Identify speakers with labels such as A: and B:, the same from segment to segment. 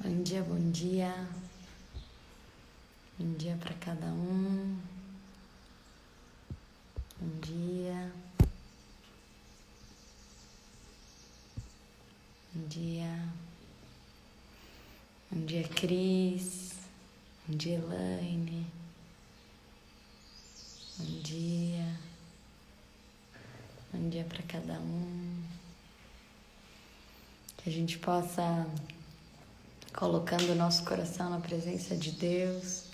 A: Bom dia, bom dia. Bom dia para cada um. Bom dia. Bom dia. Bom dia, Cris. Bom dia, Elaine. Bom dia. Bom dia para cada um. Que a gente possa, colocando o nosso coração na presença de Deus,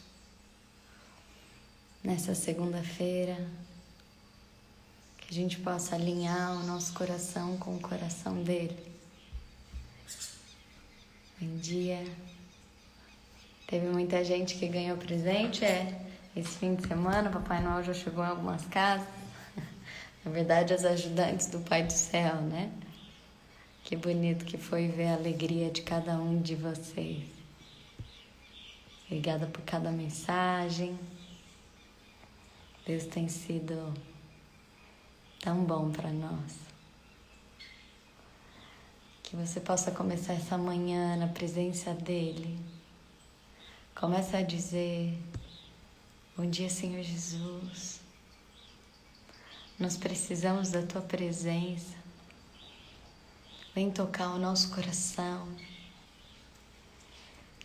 A: nessa segunda-feira, que a gente possa alinhar o nosso coração com o coração dele. Bom dia. Teve muita gente que ganhou presente, esse fim de semana, Papai Noel já chegou em algumas casas. Na verdade, as ajudantes do Pai do Céu, né? Que bonito que foi ver a alegria de cada um de vocês. Obrigada por cada mensagem. Deus tem sido tão bom para nós. Que você possa começar essa manhã na presença dEle. Começa a dizer: bom dia, Senhor Jesus. Nós precisamos da Tua presença. Vem tocar o nosso coração.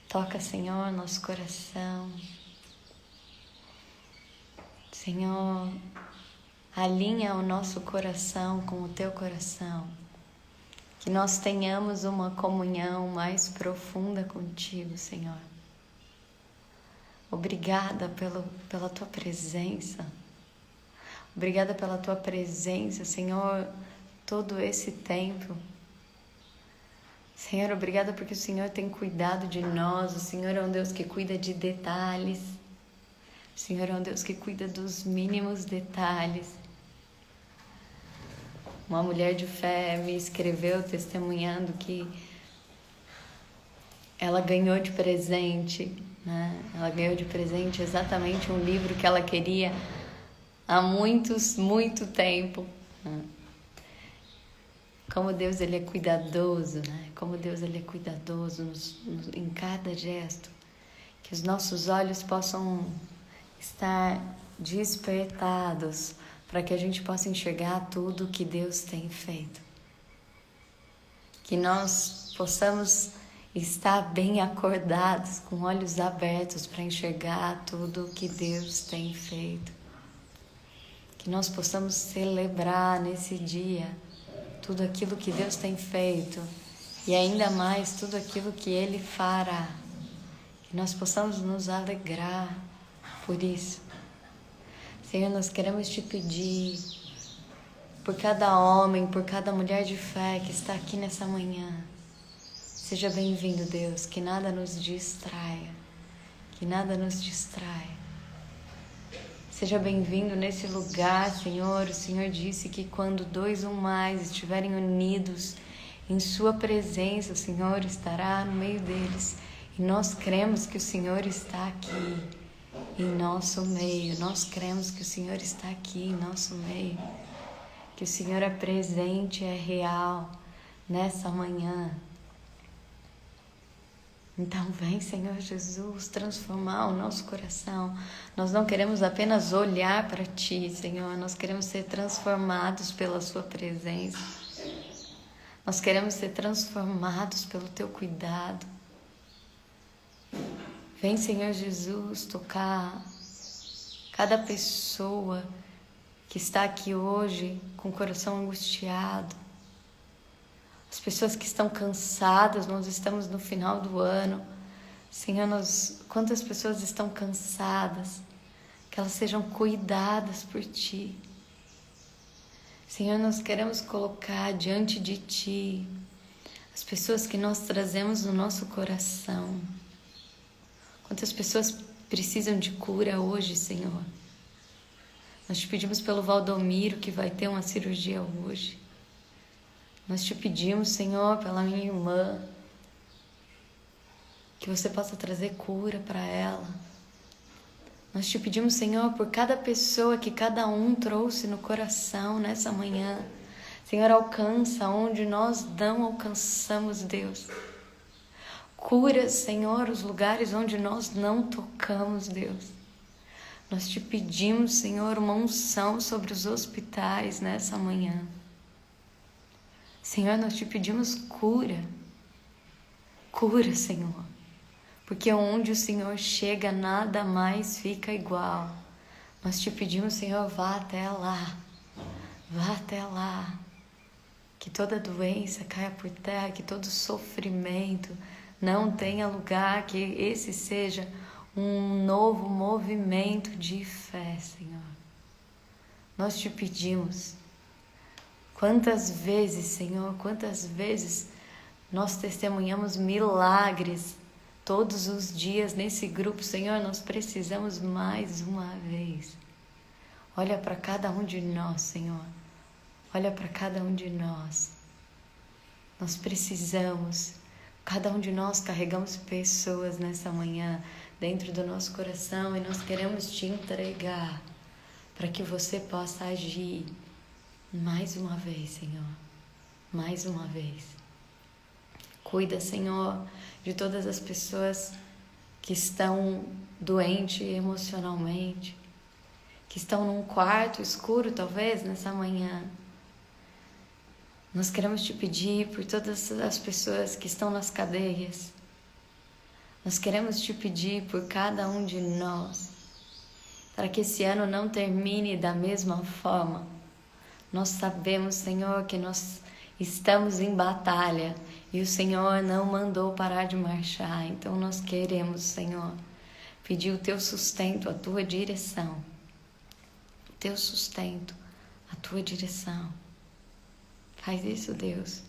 A: Toca, Senhor, nosso coração. Senhor, alinha o nosso coração com o Teu coração. Que nós tenhamos uma comunhão mais profunda contigo, Senhor. Obrigada pela Tua presença. Obrigada pela Tua presença, Senhor, todo esse tempo. Senhor, obrigada porque o Senhor tem cuidado de nós. O Senhor é um Deus que cuida de detalhes. O Senhor é um Deus que cuida dos mínimos detalhes. Uma mulher de fé me escreveu testemunhando que ela ganhou de presente, né? Ela ganhou de presente exatamente um livro que ela queria há muito tempo, né? Como Deus ele é cuidadoso, né? Como Deus ele é cuidadoso em cada gesto. Que os nossos olhos possam estar despertados para que a gente possa enxergar tudo que Deus tem feito. Que nós possamos estar bem acordados, com olhos abertos para enxergar tudo que Deus tem feito. Que nós possamos celebrar nesse dia tudo aquilo que Deus tem feito e ainda mais tudo aquilo que Ele fará. Que nós possamos nos alegrar por isso. Senhor, nós queremos Te pedir por cada homem, por cada mulher de fé que está aqui nessa manhã. Seja bem-vindo, Deus, que nada nos distraia, que nada nos distraia. Seja bem-vindo nesse lugar, Senhor. O Senhor disse que quando 2 ou mais estiverem unidos em Sua presença, o Senhor estará no meio deles. E nós cremos que o Senhor está aqui em nosso meio. Nós cremos que o Senhor está aqui em nosso meio. Que o Senhor é presente, é real nessa manhã. Então vem, Senhor Jesus, transformar o nosso coração. Nós não queremos apenas olhar para Ti, Senhor. Nós queremos ser transformados pela Sua presença. Nós queremos ser transformados pelo Teu cuidado. Vem, Senhor Jesus, tocar cada pessoa que está aqui hoje com o coração angustiado. As pessoas que estão cansadas, nós estamos no final do ano. Senhor, quantas pessoas estão cansadas, que elas sejam cuidadas por Ti. Senhor, nós queremos colocar diante de Ti as pessoas que nós trazemos no nosso coração. Quantas pessoas precisam de cura hoje, Senhor? Nós Te pedimos pelo Valdomiro, que vai ter uma cirurgia hoje. Nós Te pedimos, Senhor, pela minha irmã, que Você possa trazer cura para ela. Nós Te pedimos, Senhor, por cada pessoa que cada um trouxe no coração nessa manhã. Senhor, alcança onde nós não alcançamos, Deus. Cura, Senhor, os lugares onde nós não tocamos, Deus. Nós te pedimos, Senhor, uma unção sobre os hospitais nessa manhã. Senhor, nós te pedimos cura. Cura, Senhor. Porque onde o Senhor chega, nada mais fica igual. Nós te pedimos, Senhor, vá até lá. Vá até lá. Que toda doença caia por terra, que todo sofrimento não tenha lugar, que esse seja um novo movimento de fé, Senhor. Nós te pedimos. Quantas vezes, Senhor, quantas vezes nós testemunhamos milagres todos os dias nesse grupo, Senhor, nós precisamos mais uma vez. Olha para cada um de nós, Senhor. Olha para cada um de nós. Nós precisamos, cada um de nós carregamos pessoas nessa manhã dentro do nosso coração e nós queremos te entregar para que você possa agir mais uma vez, Senhor. Mais uma vez. Cuida, Senhor, de todas as pessoas que estão doentes emocionalmente, que estão num quarto escuro, talvez, nessa manhã. Nós queremos te pedir por todas as pessoas que estão nas cadeias. Nós queremos te pedir por cada um de nós, para que esse ano não termine da mesma forma. Nós sabemos, Senhor, que nós estamos em batalha e o Senhor não mandou parar de marchar. Então nós queremos, Senhor, pedir o teu sustento, a tua direção. O teu sustento, a tua direção. Faz isso, Deus.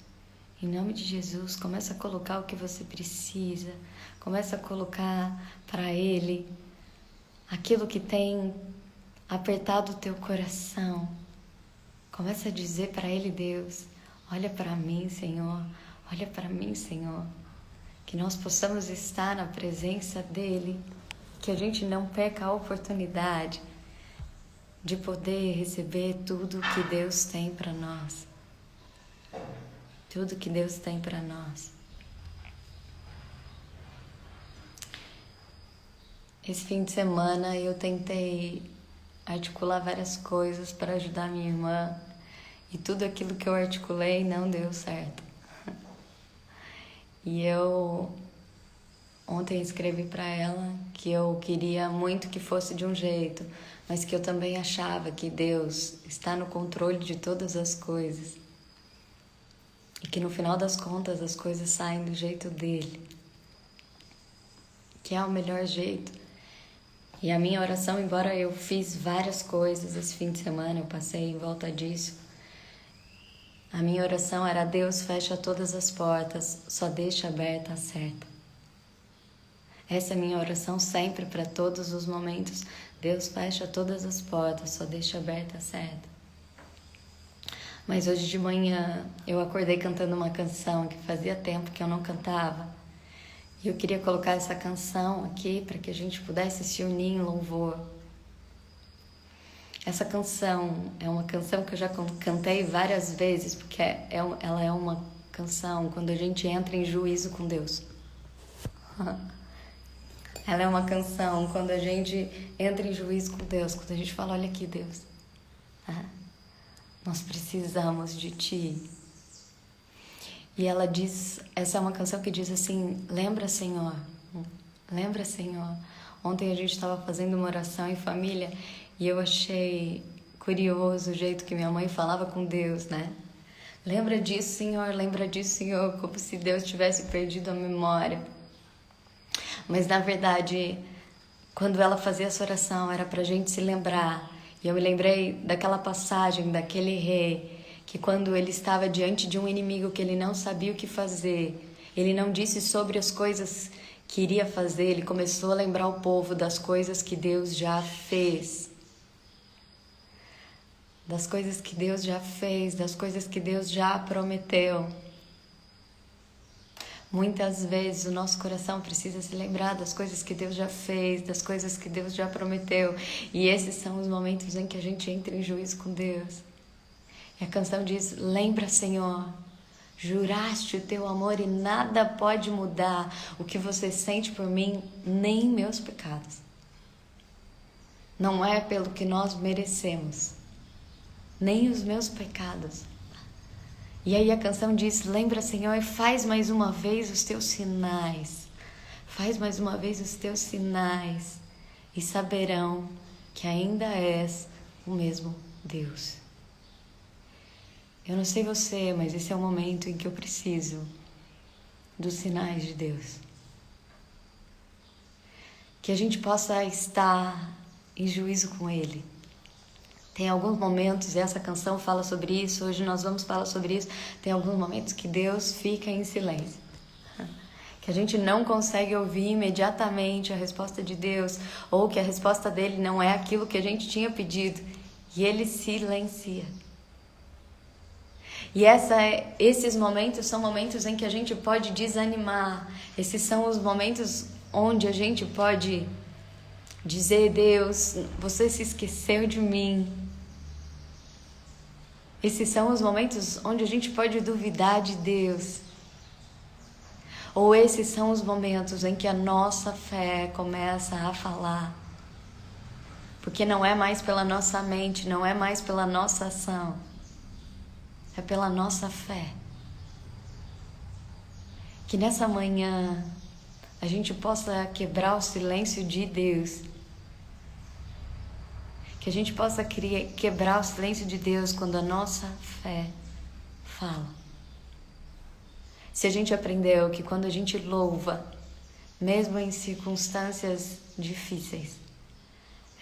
A: Em nome de Jesus, começa a colocar o que você precisa. Começa a colocar para Ele aquilo que tem apertado o teu coração. Começa a dizer para Ele, Deus, olha para mim, Senhor. Olha para mim, Senhor. Que nós possamos estar na presença dEle. Que a gente não perca a oportunidade de poder receber tudo que Deus tem para nós. Tudo que Deus tem para nós. Esse fim de semana eu tentei articular várias coisas para ajudar minha irmã e tudo aquilo que eu articulei não deu certo. E eu ontem escrevi para ela que eu queria muito que fosse de um jeito, mas que eu também achava que Deus está no controle de todas as coisas. E que no final das contas as coisas saem do jeito dele. Que é o melhor jeito. E a minha oração, embora eu fiz várias coisas esse fim de semana, eu passei em volta disso. A minha oração era: Deus, fecha todas as portas, só deixa aberta a certa. Essa é a minha oração sempre, para todos os momentos. Deus, fecha todas as portas, só deixa aberta a certa. Mas hoje de manhã eu acordei cantando uma canção que fazia tempo que eu não cantava. E eu queria colocar essa canção aqui para que a gente pudesse se unir em louvor. Essa canção é uma canção que eu já cantei várias vezes, porque ela é uma canção quando a gente entra em juízo com Deus. Ela é uma canção quando a gente entra em juízo com Deus, quando a gente fala: olha aqui, Deus. Nós precisamos de Ti. E ela diz, essa é uma canção que diz assim: lembra, Senhor, lembra, Senhor. Ontem a gente estava fazendo uma oração em família e eu achei curioso o jeito que minha mãe falava com Deus, né? Lembra disso, Senhor, lembra disso, Senhor, como se Deus tivesse perdido a memória. Mas na verdade, quando ela fazia essa oração, era pra gente se lembrar. E eu me lembrei daquela passagem daquele rei que, quando ele estava diante de um inimigo que ele não sabia o que fazer, ele não disse sobre as coisas que iria fazer, ele começou a lembrar o povo das coisas que Deus já fez. Das coisas que Deus já fez, das coisas que Deus já prometeu. Muitas vezes o nosso coração precisa se lembrar das coisas que Deus já fez, das coisas que Deus já prometeu. E esses são os momentos em que a gente entra em juízo com Deus. E a canção diz: lembra, Senhor, Juraste o teu amor e nada pode mudar o que você sente por mim, nem meus pecados. Não é pelo que nós merecemos, nem os meus pecados. E aí a canção diz: lembra, Senhor, e faz mais uma vez os teus sinais. Faz mais uma vez os teus sinais e saberão que ainda és o mesmo Deus. Eu não sei você, mas esse é o momento em que eu preciso dos sinais de Deus. Que a gente possa estar em juízo com Ele. Tem alguns momentos, e essa canção fala sobre isso, hoje nós vamos falar sobre isso, tem alguns momentos que Deus fica em silêncio. Que a gente não consegue ouvir imediatamente a resposta de Deus, ou que a resposta dele não é aquilo que a gente tinha pedido, e Ele silencia. E esses momentos são momentos em que a gente pode desanimar. Esses são os momentos onde a gente pode dizer: Deus, você se esqueceu de mim. Esses são os momentos onde a gente pode duvidar de Deus. Ou esses são os momentos em que a nossa fé começa a falar. Porque não é mais pela nossa mente, não é mais pela nossa ação. É pela nossa fé. Que nessa manhã a gente possa quebrar o silêncio de Deus. Que a gente possa quebrar o silêncio de Deus quando a nossa fé fala. Se a gente aprendeu que quando a gente louva, mesmo em circunstâncias difíceis,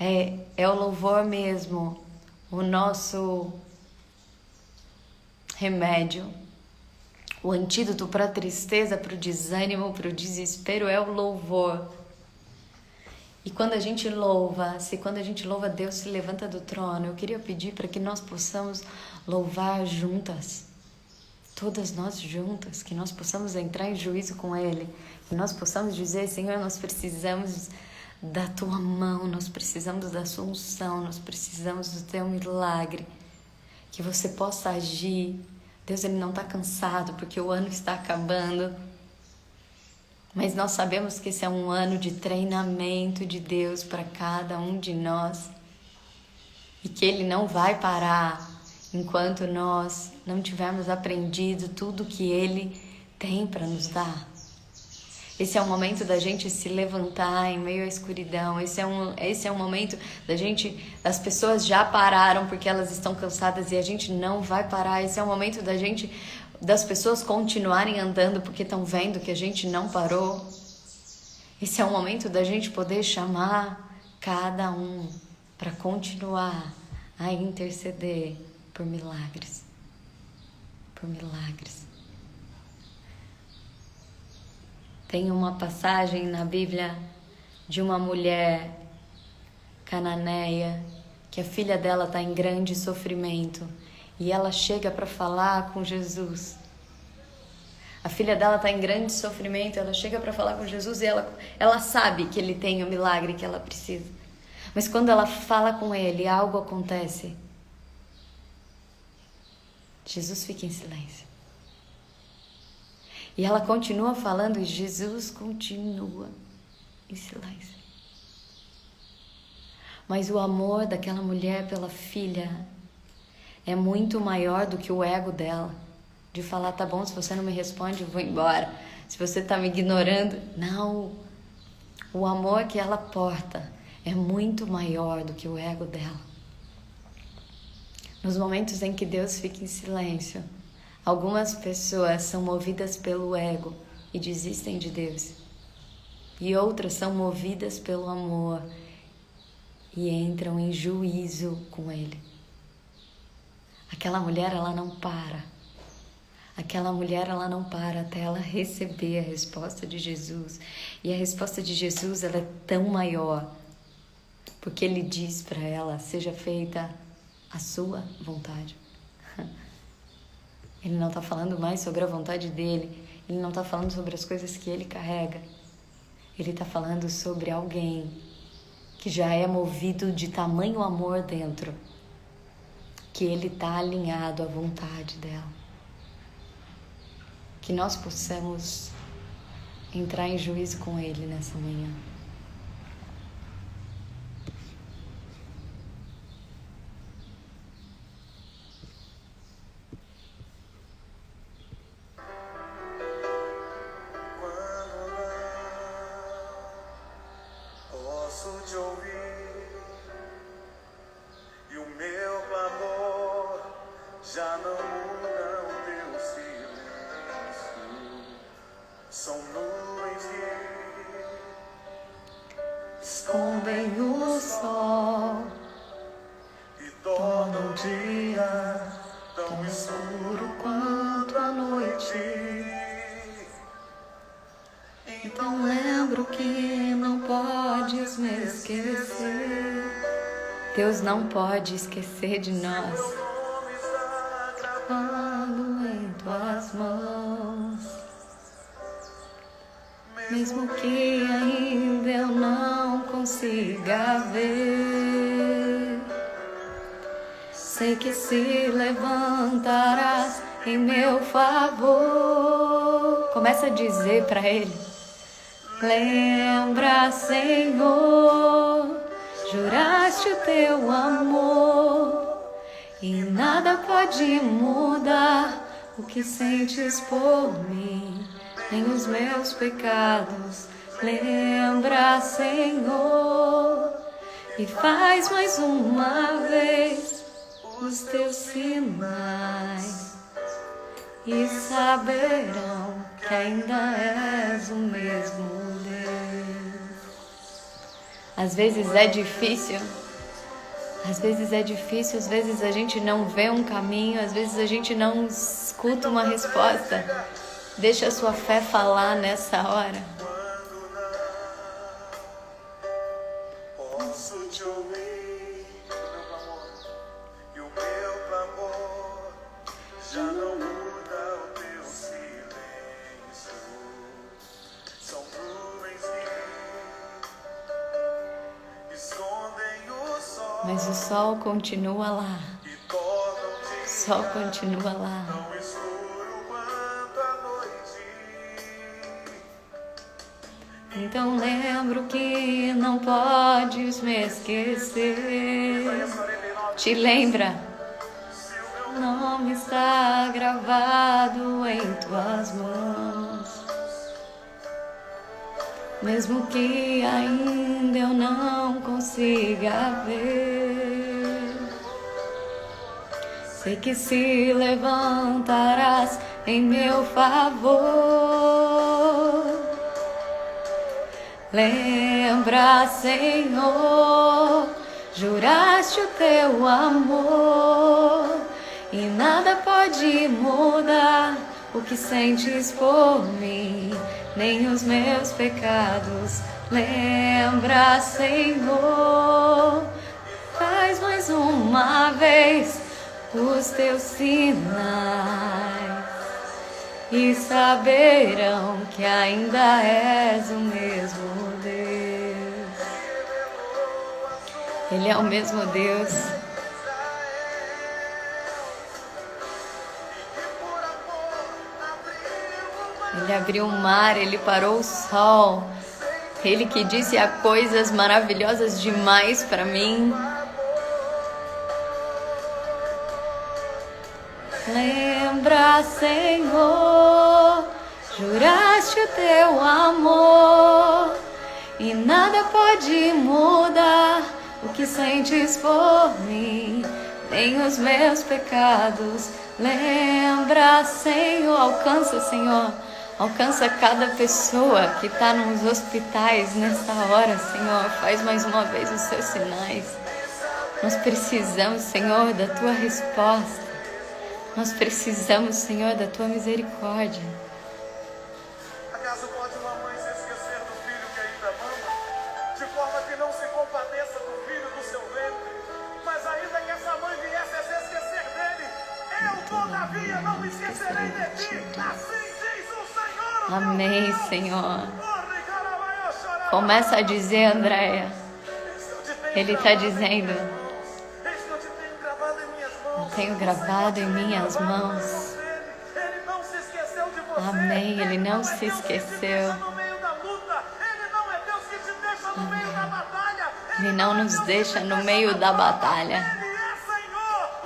A: é o louvor mesmo, o nosso remédio, o antídoto para a tristeza, para o desânimo, para o desespero é o louvor. E quando a gente louva, quando a gente louva, Deus se levanta do trono. Eu queria pedir para que nós possamos louvar juntas, todas nós juntas, que nós possamos entrar em juízo com Ele, que nós possamos dizer: Senhor, nós precisamos da Tua mão, nós precisamos da Sua unção, nós precisamos do Teu milagre. Que você possa agir. Deus, Ele não está cansado porque o ano está acabando. Mas nós sabemos que esse é um ano de treinamento de Deus para cada um de nós. E que Ele não vai parar enquanto nós não tivermos aprendido tudo que Ele tem para nos dar. Esse é o momento da gente se levantar em meio à escuridão. Esse é um momento das pessoas já pararam porque elas estão cansadas e a gente não vai parar. Esse é o momento das pessoas continuarem andando porque estão vendo que a gente não parou. Esse é o momento da gente poder chamar cada um para continuar a interceder por milagres. Por milagres. Tem uma passagem na Bíblia de uma mulher cananeia que a filha dela está em grande sofrimento e ela chega para falar com Jesus. A filha dela está em grande sofrimento, ela chega para falar com Jesus e ela sabe que ele tem o milagre que ela precisa. Mas quando ela fala com ele, algo acontece. Jesus fica em silêncio. E ela continua falando e Jesus continua em silêncio. Mas o amor daquela mulher pela filha é muito maior do que o ego dela. De falar: tá bom, se você não me responde, eu vou embora. Se você tá me ignorando. Não. O amor que ela porta é muito maior do que o ego dela. Nos momentos em que Deus fica em silêncio, algumas pessoas são movidas pelo ego e desistem de Deus. E outras são movidas pelo amor e entram em juízo com Ele. Aquela mulher, ela não para. Aquela mulher, ela não para até ela receber a resposta de Jesus. E a resposta de Jesus, ela é tão maior, porque Ele diz para ela: seja feita a sua vontade. Ele não está falando mais sobre a vontade dele. Ele não está falando sobre as coisas que ele carrega. Ele está falando sobre alguém que já é movido de tamanho amor dentro, que ele está alinhado à vontade dela. que nós possamos entrar em juízo com Ele nessa manhã. Escondem o sol e tornam o dia tão escuro quanto a noite. Então lembro que não podes me esquecer. Deus não pode esquecer de nós. Gravado em tuas mãos, mesmo que ainda eu não consiga ver, sei que se levantarás em meu favor. Começa a dizer para Ele: lembra, Senhor, juraste o teu amor e nada pode mudar o que sentes por mim, nem os meus pecados. Lembra, Senhor, e faz mais uma vez os teus sinais, e saberão que ainda és o mesmo Deus. Às vezes é difícil, às vezes a gente não vê um caminho, às vezes a gente não escuta uma resposta. Deixa a sua fé falar nessa hora.
B: Posso te ouvir, meu clamor, e o meu clamor já não muda o teu silêncio. São nuvens que escondem o sol,
A: Mas o sol continua lá.
B: e tornam
A: O sol continua lá.
B: tão escuro quanto a noite.
A: Então lembro que não podes me esquecer. Te lembra? O nome está gravado em tuas mãos, mesmo que ainda eu não consiga ver, sei que se levantarás em meu favor. Lembra, Senhor, juraste o teu amor e nada pode mudar o que sentes por mim, nem os meus pecados. Lembra, Senhor, faz mais uma vez os teus sinais, e saberão que ainda és o mesmo Deus. Ele é o mesmo Deus. Ele abriu o mar, Ele parou o sol. Ele que disse há coisas maravilhosas demais para mim. Lembra, Senhor, juraste o teu amor e nada pode mudar o que sentes por mim, nem os meus pecados. Lembra, Senhor, alcança, Senhor, alcança cada pessoa que está nos hospitais nessa hora, Senhor. Faz mais uma vez os seus sinais. Nós precisamos, Senhor, da tua resposta. Nós precisamos, Senhor, da tua misericórdia.
B: Acaso pode uma mãe se esquecer do filho que ainda mama, de forma que não se compadeça do filho do seu ventre? Mas ainda que essa mãe viesse a se esquecer dele, eu todavia não me esquecerei de ti. Assim diz o Senhor.
A: Amém, Senhor. Começa a dizer, Andréia. Ele está dizendo: tenho gravado em minhas mãos. Amém. Ele não se esqueceu. Ele não nos deixa no meio da batalha.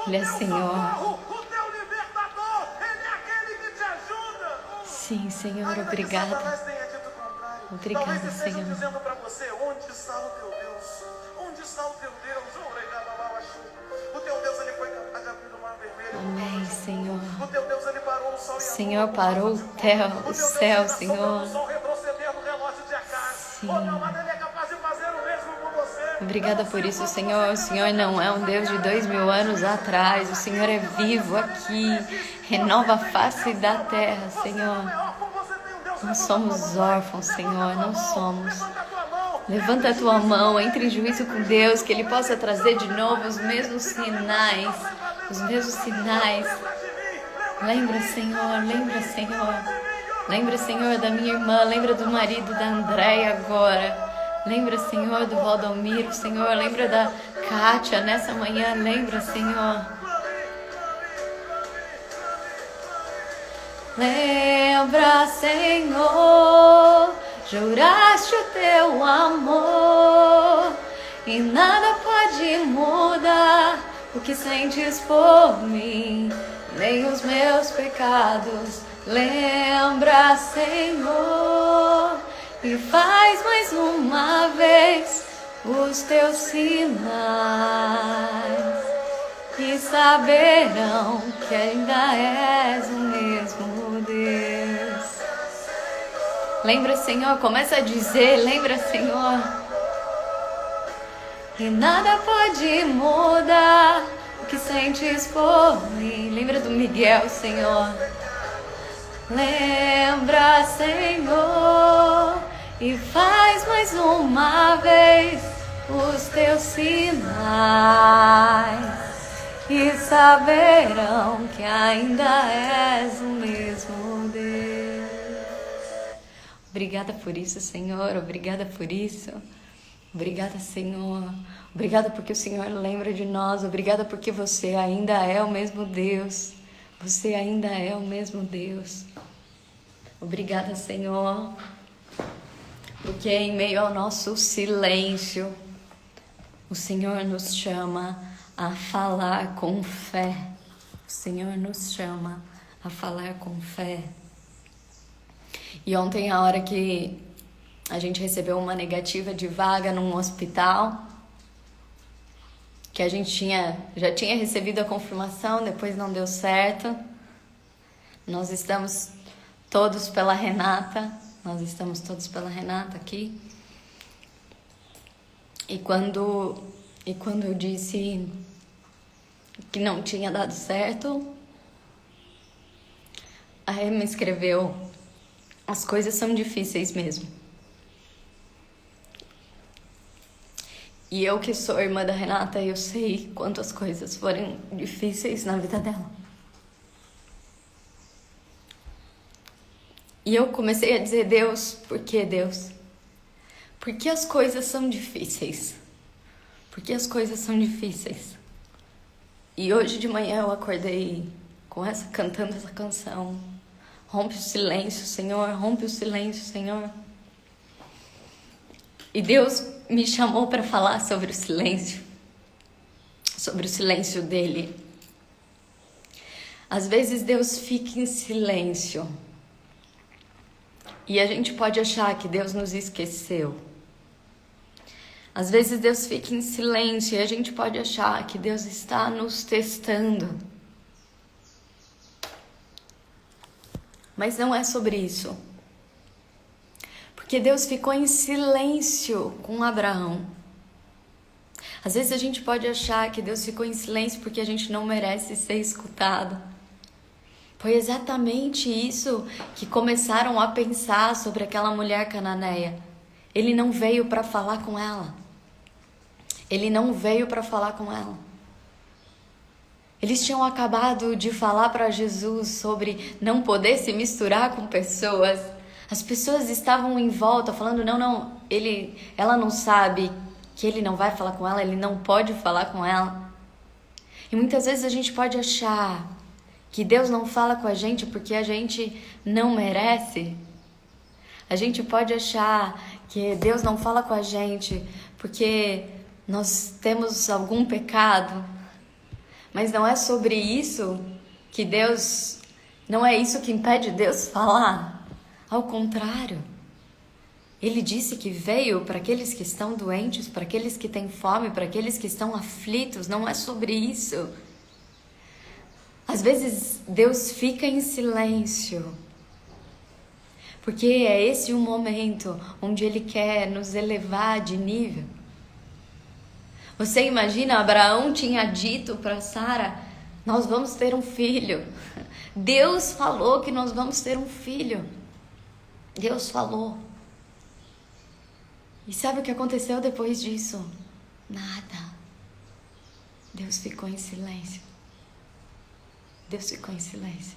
A: Ele é Senhor. Sim, Senhor, obrigada. Obrigada, Senhor.
B: Dizendo para você, onde está o teu Deus? Onde está o teu Deus? O teu Deus, ele foi capaz de abrir o mar vermelho.
A: Amém, Senhor.
B: O teu Deus, ele parou o sol e a lua.
A: O Senhor parou o céu, Senhor.
B: O sol retroceder no relógio de Acaz.
A: Sim.
B: O meu amado, ele é capaz de fazer o mesmo com você.
A: Obrigada por isso, Senhor. O Senhor não é um Deus de 2000 anos atrás. O Senhor é vivo aqui. Renova a face da terra, Senhor. Não somos órfãos, Senhor. Não somos. Levanta a tua mão, entre em juízo com Deus, que Ele possa trazer de novo os mesmos sinais. Os mesmos sinais. Lembra, Senhor. Lembra, Senhor. Lembra, Senhor, da minha irmã. Lembra do marido da Andréia agora. Lembra, Senhor, do Valdomiro, Senhor. Lembra da Kátia nessa manhã. Lembra, Senhor. Lembra, Senhor. Juraste o teu amor e nada pode mudar o que sentes por mim, nem os meus pecados. Lembra, Senhor, e faz mais uma vez os teus sinais, e saberão que ainda és o mesmo Deus. Lembra, Senhor, começa a dizer, lembra, Senhor. E nada pode mudar o que sentes por mim. Lembra do Miguel, Senhor. Lembra, Senhor, e faz mais uma vez os teus sinais, e saberão que ainda és o mesmo Deus. Obrigada por isso, Senhor. Obrigada por isso. Obrigada, Senhor. Obrigada porque o Senhor lembra de nós. Obrigada porque você ainda é o mesmo Deus. Você ainda é o mesmo Deus. Obrigada, Senhor, porque em meio ao nosso silêncio, o Senhor nos chama a falar com fé. O Senhor nos chama a falar com fé. E ontem, a hora que a gente recebeu uma negativa de vaga num hospital, que a gente já tinha recebido a confirmação, depois não deu certo. Nós estamos todos pela Renata, aqui. E quando eu disse que não tinha dado certo, a Emma escreveu: as coisas são difíceis mesmo. E eu que sou irmã da Renata, eu sei quantas coisas foram difíceis na vida dela. E eu comecei a dizer: Deus, por que, Deus? Por que as coisas são difíceis? Por que as coisas são difíceis? E hoje de manhã eu acordei cantando essa canção. Rompe o silêncio, Senhor, rompe o silêncio, Senhor. E Deus me chamou para falar sobre o silêncio dele. Às vezes Deus fica em silêncio e a gente pode achar que Deus nos esqueceu. Às vezes Deus fica em silêncio e a gente pode achar que Deus está nos testando. Mas não é sobre isso. Porque Deus ficou em silêncio com Abraão. Às vezes a gente pode achar que Deus ficou em silêncio porque a gente não merece ser escutado. Foi exatamente isso que começaram a pensar sobre aquela mulher cananeia. Ele não veio para falar com ela. Ele não veio para falar com ela. Eles tinham acabado de falar para Jesus sobre não poder se misturar com pessoas. As pessoas estavam em volta falando: não, ela não sabe que ele não vai falar com ela, ele não pode falar com ela. E muitas vezes a gente pode achar Que Deus não fala com a gente porque a gente não merece. A gente pode achar que Deus não fala com a gente porque nós temos algum pecado. Mas não é sobre isso que Deus... Não é isso que impede Deus falar. Ao contrário. Ele disse que veio para aqueles que estão doentes, para aqueles que têm fome, para aqueles que estão aflitos. Não é sobre isso. Às vezes Deus fica em silêncio, porque é esse o momento onde Ele quer nos elevar de nível. Você imagina, Abraão tinha dito para Sara, nós vamos ter um filho. Deus falou que nós vamos ter um filho. Deus falou. E sabe o que aconteceu depois disso? Nada. Deus ficou em silêncio. Deus ficou em silêncio.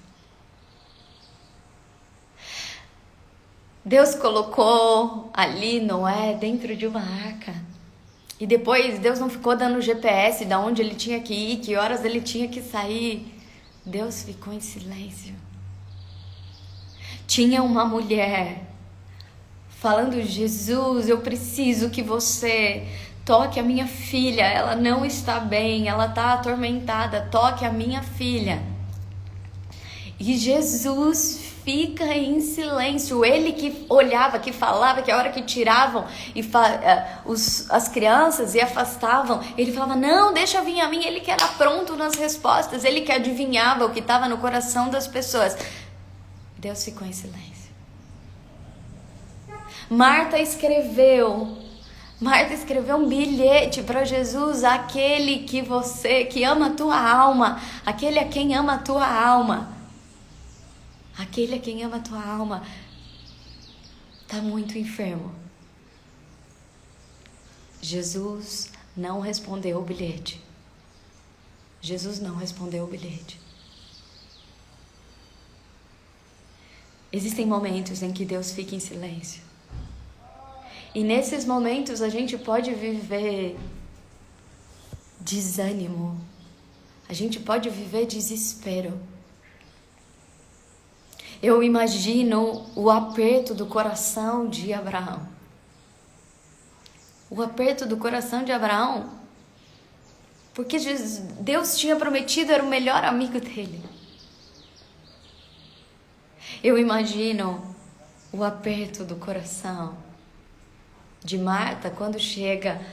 A: Deus colocou ali Noé dentro de uma arca. E depois Deus não ficou dando GPS de onde ele tinha que ir, que horas ele tinha que sair. Deus ficou em silêncio. Tinha uma mulher falando, Jesus, eu preciso que você toque a minha filha. Ela não está bem, ela está atormentada. Toque a minha filha. E Jesus fica em silêncio. Ele que olhava, que falava, que a hora que tiravam as crianças e afastavam, ele falava, não, deixa vir a mim. Ele que era pronto nas respostas, ele que adivinhava o que estava no coração das pessoas. Deus ficou em silêncio. Marta escreveu um bilhete para Jesus, aquele que ama a tua alma, aquele a quem ama a tua alma. Aquele a quem ama a tua alma está muito enfermo. Jesus não respondeu o bilhete. Jesus não respondeu o bilhete. Existem momentos em que Deus fica em silêncio. E nesses momentos a gente pode viver desânimo. A gente pode viver desespero. Eu imagino o aperto do coração de Abraão. O aperto do coração de Abraão. Porque Deus tinha prometido, era o melhor amigo dele. Eu imagino o aperto do coração de Marta quando chega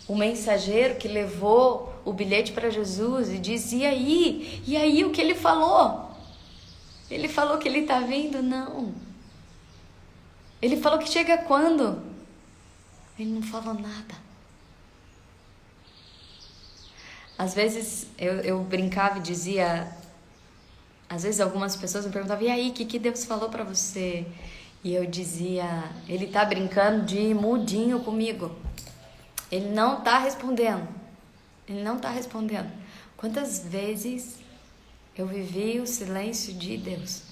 A: o mensageiro que levou o bilhete para Jesus e diz, e aí? E aí o que ele falou? Ele falou que ele está vindo? Não. Ele falou que chega quando? Ele não falou nada. Às vezes eu brincava e dizia... Às vezes algumas pessoas me perguntavam, e aí, o que Deus falou para você? E eu dizia, ele está brincando de mudinho comigo. Ele não está respondendo. Ele não está respondendo. Quantas vezes... eu vivi o silêncio de Deus.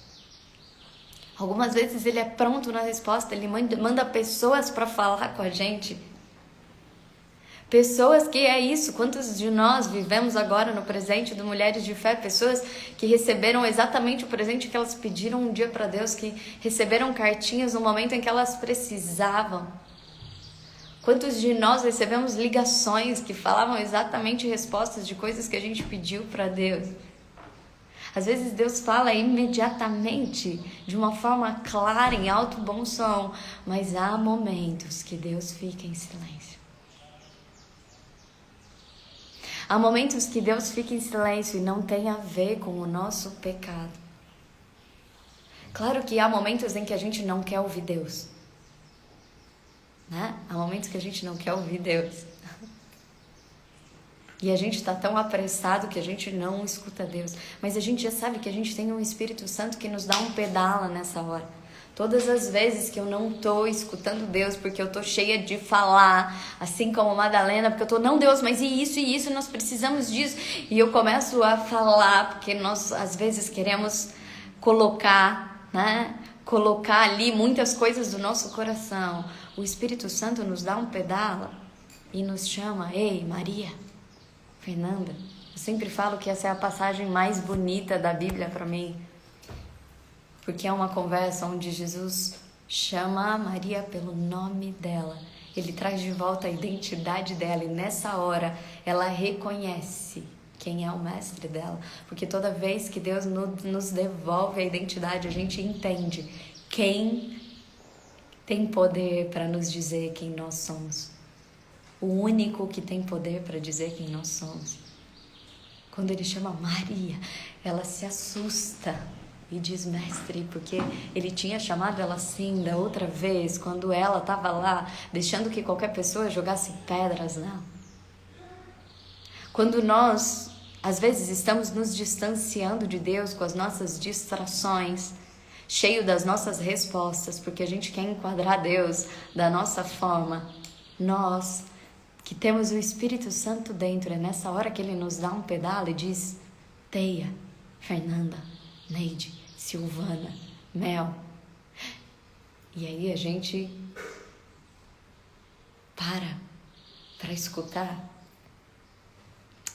A: Algumas vezes ele é pronto na resposta, ele manda pessoas para falar com a gente. Pessoas que é isso, quantos de nós vivemos agora no presente do Mulheres de Fé, pessoas que receberam exatamente o presente que elas pediram um dia para Deus, que receberam cartinhas no momento em que elas precisavam. Quantos de nós recebemos ligações que falavam exatamente respostas de coisas que a gente pediu para Deus? Às vezes Deus fala imediatamente, de uma forma clara, em alto bom som, mas há momentos que Deus fica em silêncio. Há momentos que Deus fica em silêncio e não tem a ver com o nosso pecado. Claro que há momentos em que a gente não quer ouvir Deus, né? Há momentos que a gente não quer ouvir Deus. E a gente está tão apressado que a gente não escuta Deus. Mas a gente já sabe que a gente tem um Espírito Santo que nos dá um pedala nessa hora. Todas as vezes que eu não estou escutando Deus, porque eu estou cheia de falar, assim como Madalena, porque eu estou, não Deus, mas e isso, nós precisamos disso. E eu começo a falar, porque nós às vezes queremos colocar, né? Colocar ali muitas coisas do nosso coração. O Espírito Santo nos dá um pedala e nos chama, ei, Maria, Fernanda, Eu sempre falo que essa é a passagem mais bonita da Bíblia para mim, porque é uma conversa onde Jesus chama a Maria pelo nome dela. Ele traz de volta a identidade dela e nessa hora ela reconhece quem é o mestre dela. Porque toda vez que Deus nos devolve a identidade, a gente entende quem tem poder para nos dizer quem nós somos. O único que tem poder para dizer quem nós somos. Quando ele chama Maria, ela se assusta e diz mestre, porque ele tinha chamado ela assim da outra vez, quando ela estava lá, deixando que qualquer pessoa jogasse pedras nela. Quando nós, às vezes, estamos nos distanciando de Deus com as nossas distrações, cheio das nossas respostas, porque a gente quer enquadrar Deus da nossa forma, nós que temos o Espírito Santo dentro, é nessa hora que ele nos dá um pedala e diz: Teia, Fernanda, Neide, Silvana, Mel. E aí a gente para escutar.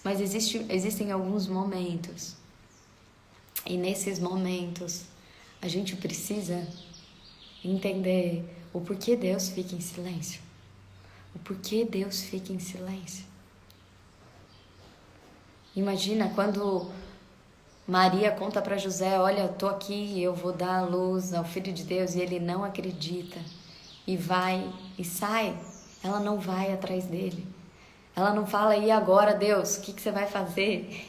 A: Mas existem alguns momentos, e nesses momentos a gente precisa entender o porquê Deus fica em silêncio. O porquê Deus fica em silêncio. Imagina quando Maria conta para José: olha, eu tô aqui, eu vou dar a luz ao Filho de Deus, e ele não acredita. E vai, e sai. Ela não vai atrás dele. Ela não fala: e agora, Deus, o que você vai fazer?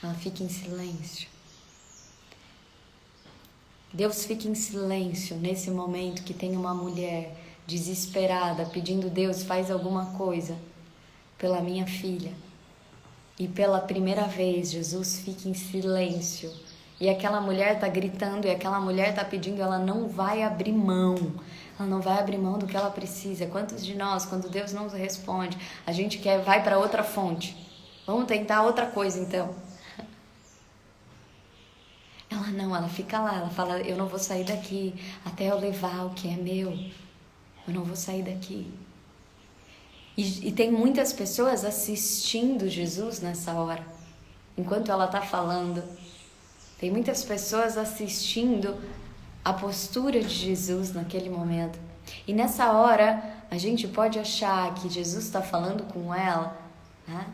A: Ela fica em silêncio. Deus fica em silêncio nesse momento que tem uma mulher desesperada, pedindo: Deus, faz alguma coisa pela minha filha. E pela primeira vez, Jesus fica em silêncio. E aquela mulher está gritando, e aquela mulher está pedindo, ela não vai abrir mão. Ela não vai abrir mão do que ela precisa. Quantos de nós, quando Deus não responde, a gente vai para outra fonte? Vamos tentar outra coisa, então. Ela fica lá, ela fala: eu não vou sair daqui até eu levar o que é meu. Eu não vou sair daqui. E tem muitas pessoas assistindo Jesus nessa hora, enquanto ela está falando. Tem muitas pessoas assistindo a postura de Jesus naquele momento. E nessa hora, a gente pode achar que Jesus está falando com ela, né?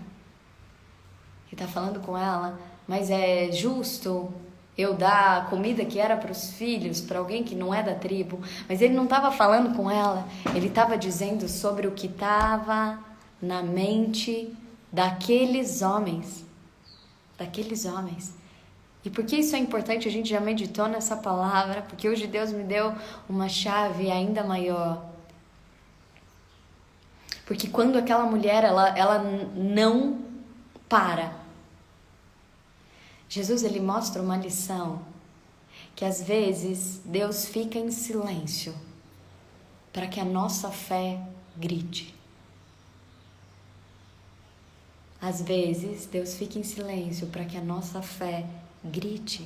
A: Ele está falando com ela, mas é justo eu dar a comida que era para os filhos, para alguém que não é da tribo. Mas ele não estava falando com ela, ele estava dizendo sobre o que estava na mente daqueles homens. Daqueles homens. E por que isso é importante? A gente já meditou nessa palavra, porque hoje Deus me deu uma chave ainda maior. Porque quando aquela mulher, ela não para. Jesus, ele mostra uma lição, que às vezes Deus fica em silêncio para que a nossa fé grite. Às vezes Deus fica em silêncio para que a nossa fé grite.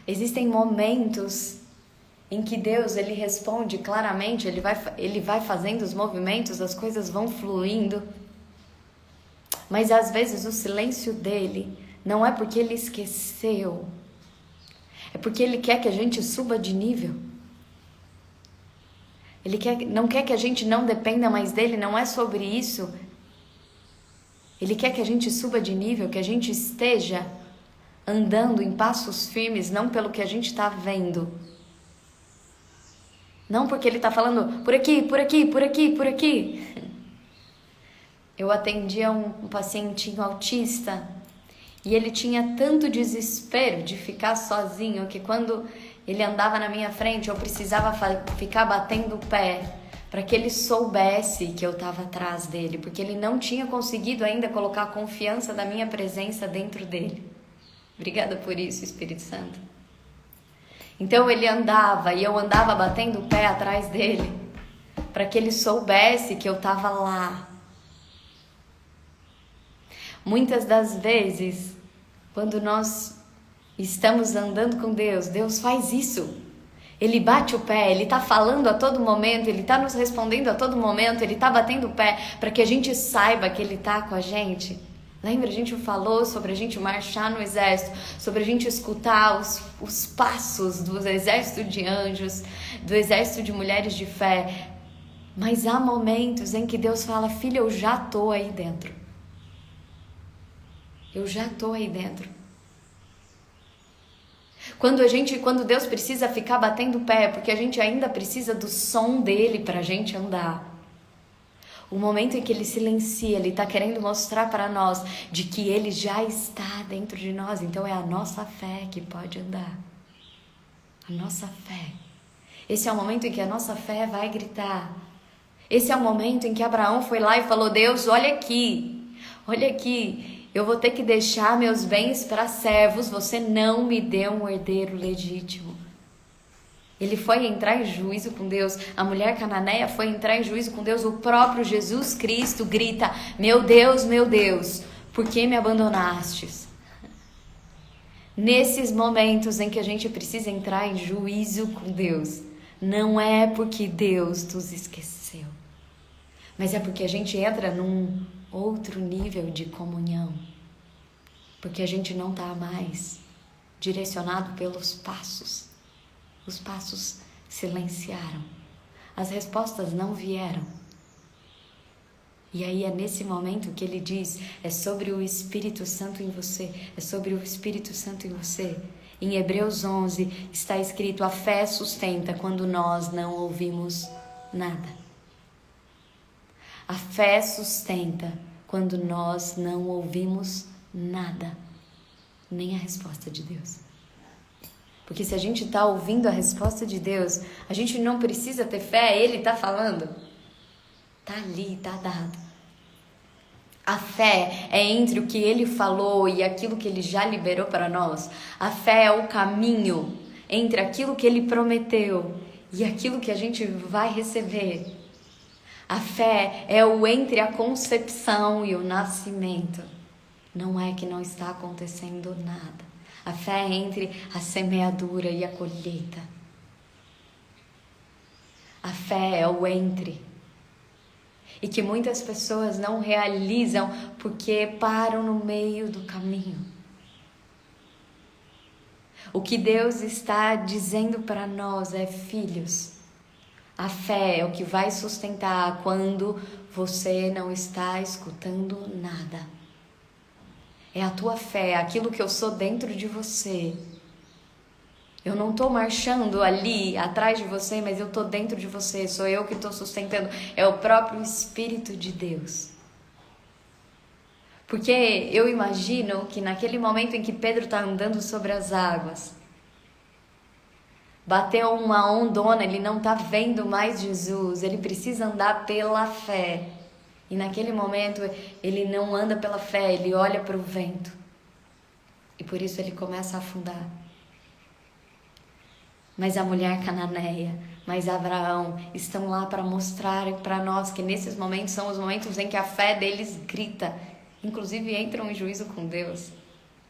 A: Existem momentos em que Deus, ele responde claramente, ele vai fazendo os movimentos, as coisas vão fluindo. Mas às vezes o silêncio dele não é porque ele esqueceu, é porque ele quer que a gente suba de nível. Ele não quer que a gente não dependa mais dele, não é sobre isso. Ele quer que a gente suba de nível, que a gente esteja andando em passos firmes, não pelo que a gente está vendo. Não porque ele está falando por aqui, por aqui, por aqui, por aqui. Eu atendia um pacientinho autista e ele tinha tanto desespero de ficar sozinho que quando ele andava na minha frente eu precisava ficar batendo o pé para que ele soubesse que eu estava atrás dele, porque ele não tinha conseguido ainda colocar a confiança da minha presença dentro dele. Obrigada por isso, Espírito Santo. Então ele andava e eu andava batendo o pé atrás dele para que ele soubesse que eu estava lá. Muitas das vezes, quando nós estamos andando com Deus, Deus faz isso. Ele bate o pé, Ele está falando a todo momento, Ele está nos respondendo a todo momento, Ele está batendo o pé para que a gente saiba que Ele está com a gente. Lembra, a gente falou sobre a gente marchar no exército, sobre a gente escutar os passos do exército de anjos, do exército de mulheres de fé. Mas há momentos em que Deus fala: filha, eu já estou aí dentro. Eu já estou aí dentro. Quando Deus precisa ficar batendo o pé, porque a gente ainda precisa do som dele para a gente andar. O momento em que ele silencia, ele está querendo mostrar para nós de que ele já está dentro de nós. Então é a nossa fé que pode andar. A nossa fé. Esse é o momento em que a nossa fé vai gritar. Esse é o momento em que Abraão foi lá e falou: Deus, olha aqui, eu vou ter que deixar meus bens para servos, você não me deu um herdeiro legítimo. Ele foi entrar em juízo com Deus, a mulher cananeia foi entrar em juízo com Deus, o próprio Jesus Cristo grita: meu Deus, por que me abandonastes? Nesses momentos em que a gente precisa entrar em juízo com Deus, não é porque Deus nos esqueceu, mas é porque a gente entra num outro nível de comunhão, porque a gente não está mais direcionado pelos passos. Os passos silenciaram, as respostas não vieram. E aí é nesse momento que ele diz: é sobre o Espírito Santo em você, é sobre o Espírito Santo em você. Em Hebreus 11 está escrito: a fé sustenta quando nós não ouvimos nada. A fé sustenta quando nós não ouvimos nada, nem a resposta de Deus. Porque se a gente está ouvindo a resposta de Deus, a gente não precisa ter fé, Ele está falando. Está ali, está dado. A fé é entre o que Ele falou e aquilo que Ele já liberou para nós. A fé é o caminho entre aquilo que Ele prometeu e aquilo que a gente vai receber. A fé é o entre a concepção e o nascimento. Não é que não está acontecendo nada. A fé é entre a semeadura e a colheita. A fé é o entre. E que muitas pessoas não realizam porque param no meio do caminho. O que Deus está dizendo para nós é: filhos, a fé é o que vai sustentar quando você não está escutando nada. É a tua fé, aquilo que eu sou dentro de você. Eu não estou marchando ali atrás de você, mas eu estou dentro de você. Sou eu que estou sustentando. É o próprio Espírito de Deus. Porque eu imagino que naquele momento em que Pedro está andando sobre as águas, bateu uma ondona, ele não está vendo mais Jesus. Ele precisa andar pela fé. E naquele momento ele não anda pela fé, ele olha para o vento. E por isso ele começa a afundar. Mas a mulher cananeia, mas Abraão estão lá para mostrar para nós que nesses momentos são os momentos em que a fé deles grita. Inclusive entram em juízo com Deus.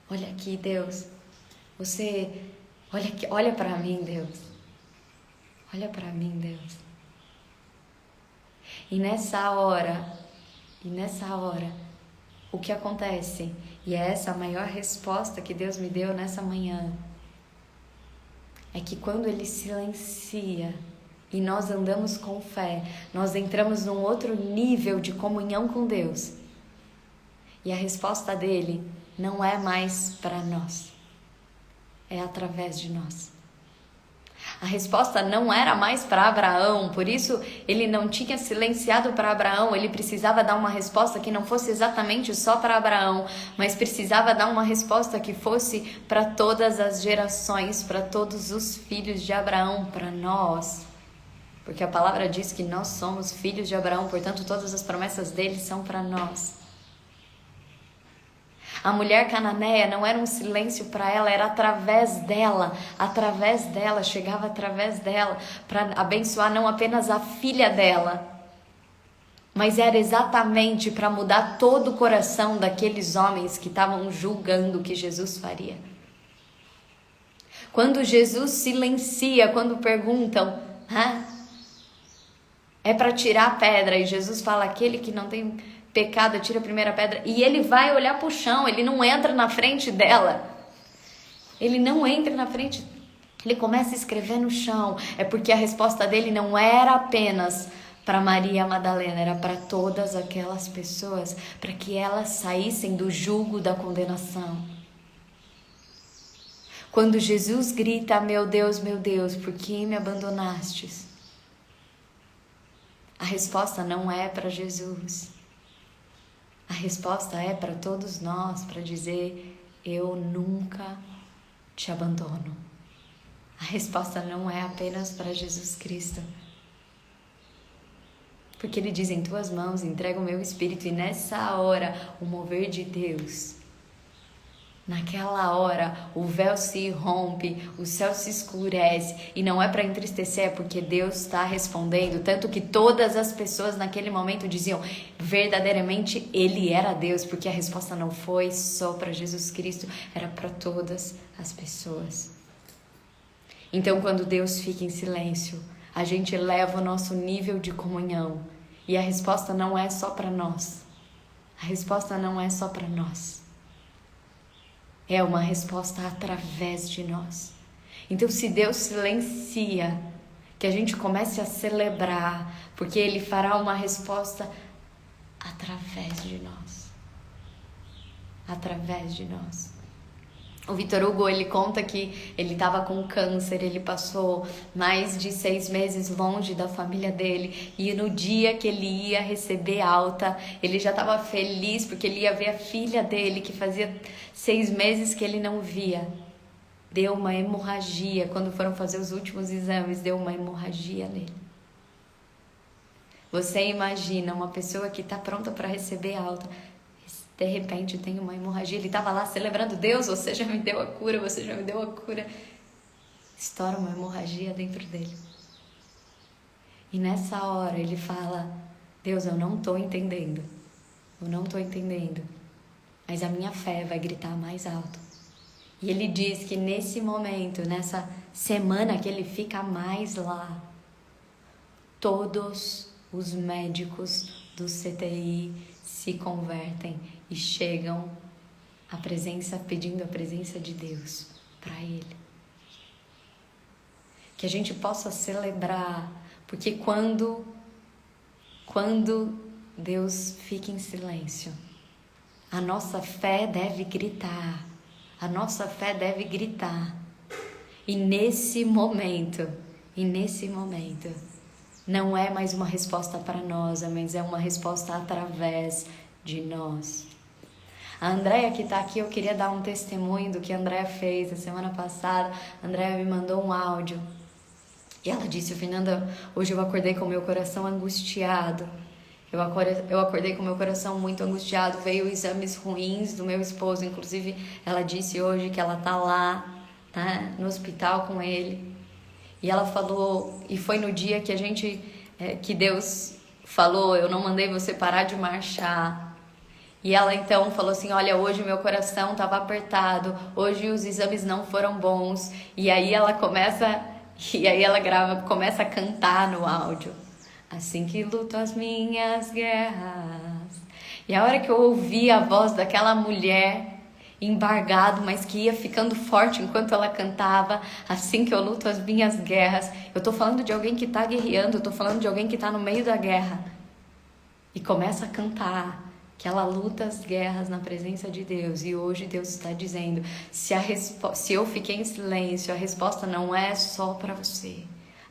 A: Olha aqui, Deus. Olha para mim, Deus. Olha para mim, Deus. E nessa hora, o que acontece? E é essa a maior resposta que Deus me deu nessa manhã. É que quando Ele silencia e nós andamos com fé, nós entramos num outro nível de comunhão com Deus. E a resposta dele não é mais para nós, é através de nós. A resposta não era mais para Abraão, por isso ele não tinha silenciado para Abraão, ele precisava dar uma resposta que não fosse exatamente só para Abraão, mas precisava dar uma resposta que fosse para todas as gerações, para todos os filhos de Abraão, para nós. Porque a palavra diz que nós somos filhos de Abraão, portanto todas as promessas dele são para nós. A mulher cananeia não era um silêncio para ela, era através dela, chegava através dela, para abençoar não apenas a filha dela, mas era exatamente para mudar todo o coração daqueles homens que estavam julgando o que Jesus faria. Quando Jesus silencia, quando perguntam, é para tirar a pedra, e Jesus fala, aquele que não tem pecado, tira a primeira pedra, e ele vai olhar para o chão, ele não entra na frente dela, ele não entra na frente, ele começa a escrever no chão, é porque a resposta dele não era apenas para Maria Madalena, era para todas aquelas pessoas, para que elas saíssem do jugo da condenação. Quando Jesus grita, meu Deus, por que me abandonastes? A resposta não é para Jesus. A resposta é para todos nós, para dizer, eu nunca te abandono. A resposta não é apenas para Jesus Cristo. Porque ele diz, em tuas mãos entrego o meu espírito, e nessa hora, o mover de Deus, naquela hora, o véu se rompe, o céu se escurece, e não é para entristecer, é porque Deus está respondendo, tanto que todas as pessoas naquele momento diziam, verdadeiramente ele era Deus, porque a resposta não foi só para Jesus Cristo, era para todas as pessoas. Então, quando Deus fica em silêncio, a gente eleva o nosso nível de comunhão, e a resposta não é só para nós, a resposta não é só para nós. É uma resposta através de nós. Então, se Deus silencia, que a gente comece a celebrar, porque Ele fará uma resposta através de nós. Através de nós. O Victor Hugo, ele conta que ele estava com câncer, ele passou mais de 6 meses longe da família dele, e no dia que ele ia receber alta, ele já estava feliz porque ele ia ver a filha dele, que fazia 6 meses que ele não via. Deu uma hemorragia, quando foram fazer os últimos exames, deu uma hemorragia nele. Você imagina uma pessoa que está pronta para receber alta, de repente tem uma hemorragia, ele estava lá celebrando, Deus, você já me deu a cura, você já me deu a cura. Estoura uma hemorragia dentro dele. E nessa hora ele fala, Deus, eu não estou entendendo, mas a minha fé vai gritar mais alto. E ele diz que nesse momento, nessa semana que ele fica mais lá, todos os médicos do CTI se convertem e chegam à presença, pedindo a presença de Deus para ele. Que a gente possa celebrar, porque quando Deus fica em silêncio, a nossa fé deve gritar, e nesse momento, não é mais uma resposta para nós, mas é uma resposta através de nós. A Andréia que está aqui, eu queria dar um testemunho do que a Andréia fez a semana passada. A Andréia me mandou um áudio e ela disse, Fernanda, hoje eu acordei com o meu coração angustiado. Eu acordei com o meu coração muito angustiado, veio exames ruins do meu esposo, inclusive ela disse hoje que ela está lá, tá, no hospital com ele. E ela falou, e foi no dia que que Deus falou, eu não mandei você parar de marchar. E ela então falou assim, olha, hoje meu coração estava apertado, hoje os exames não foram bons. E aí ela começa a cantar no áudio. Assim que luto as minhas guerras. E a hora que eu ouvi a voz daquela mulher, embargado, mas que ia ficando forte enquanto ela cantava, assim que eu luto as minhas guerras. Eu tô falando de alguém que tá guerreando, eu tô falando de alguém que tá no meio da guerra. E começa a cantar que ela luta as guerras na presença de Deus. E hoje Deus está dizendo, se eu fiquei em silêncio, a resposta não é só para você.